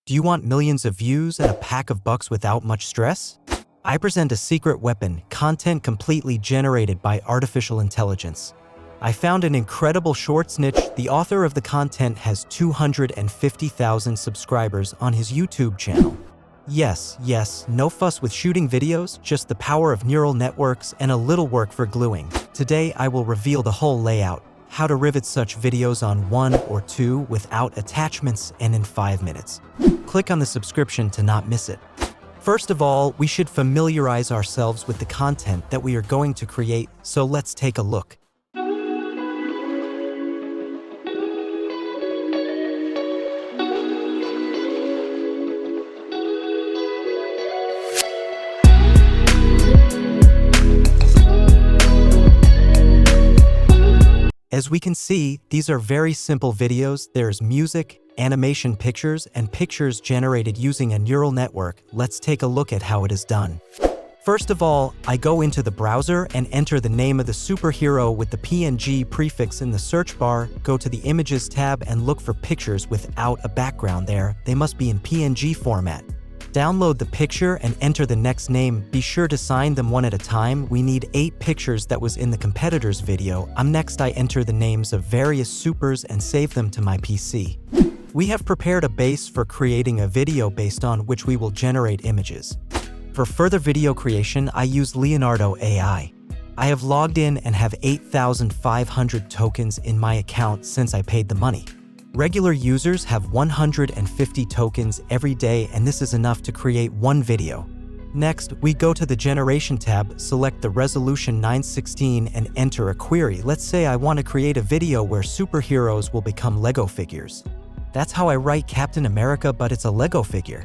Do you want millions of views and a pack of bucks without much stress? I present a secret weapon, content completely generated by artificial intelligence. I found an incredible shorts niche. The author of the content has 250,000 subscribers on his YouTube channel. Yes, no fuss with shooting videos, just the power of neural networks and a little work for gluing. Today I will reveal the whole layout, how to rivet such videos on 1 or 2 without attachments and in 5 minutes. Click on the subscription to not miss it. First of all, we should familiarize ourselves with the content that we are going to create, so let's take a look. As we can see, these are very simple videos. There's music, animation pictures, and pictures generated using a neural network. Let's take a look at how it is done. First of all, I go into the browser and enter the name of the superhero with the PNG prefix in the search bar, go to the Images tab and look for pictures without a background there. They must be in PNG format. Download the picture and enter the next name. Be sure to sign them one at a time. We need 8 pictures that was in the competitor's video. Next I enter the names of various supers and save them to my PC. We have prepared a base for creating a video based on which we will generate images. For further video creation, I use Leonardo AI. I have logged in and have 8,500 tokens in my account since I paid the money. Regular users have 150 tokens every day, and this is enough to create one video. Next, we go to the Generation tab, select the resolution 916 and enter a query. Let's say I want to create a video where superheroes will become Lego figures. That's how I write Captain America, but it's a Lego figure.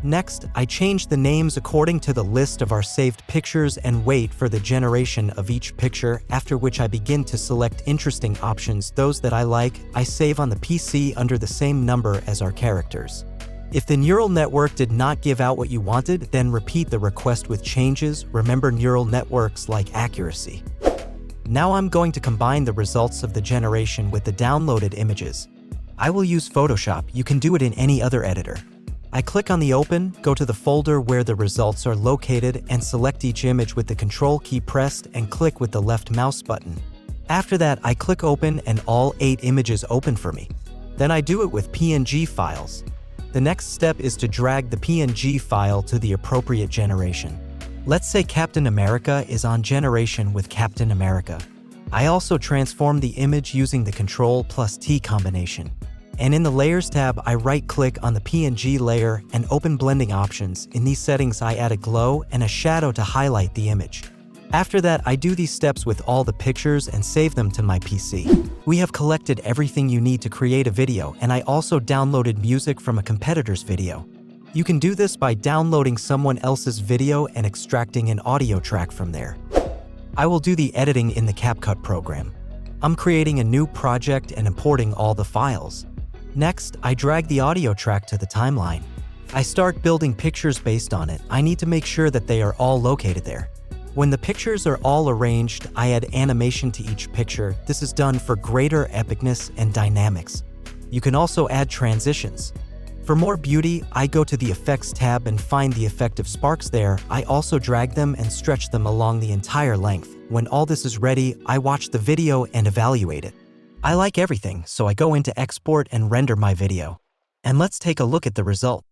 Next, I change the names according to the list of our saved pictures and wait for the generation of each picture, after which I begin to select interesting options. Those that I like, I save on the PC under the same number as our characters. If the neural network did not give out what you wanted, then repeat the request with changes. Remember, neural networks like accuracy. Now I'm going to combine the results of the generation with the downloaded images. I will use Photoshop. You can do it in any other editor. I click on the Open, go to the folder where the results are located, and select each image with the Control key pressed and click with the left mouse button. After that, I click Open and all 8 images open for me. Then I do it with PNG files. The next step is to drag the PNG file to the appropriate generation. Let's say Captain America is on generation with Captain America. I also transform the image using the Ctrl+T combination. And in the Layers tab, I right-click on the PNG layer and open blending options. In these settings, I add a glow and a shadow to highlight the image. After that, I do these steps with all the pictures and save them to my PC. We have collected everything you need to create a video, and I also downloaded music from a competitor's video. You can do this by downloading someone else's video and extracting an audio track from there. I will do the editing in the CapCut program. I'm creating a new project and importing all the files. Next, I drag the audio track to the timeline. I start building pictures based on it. I need to make sure that they are all located there. When the pictures are all arranged, I add animation to each picture. This is done for greater epicness and dynamics. You can also add transitions. For more beauty, I go to the Effects tab and find the effect of sparks there. I also drag them and stretch them along the entire length. When all this is ready, I watch the video and evaluate it. I like everything, so I go into Export and render my video. And let's take a look at the result.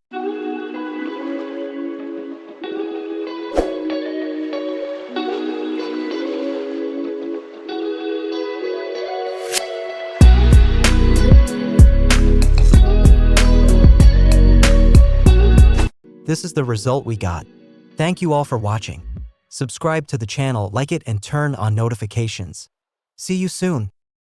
This is the result we got. Thank you all for watching. Subscribe to the channel, like it, and turn on notifications. See you soon.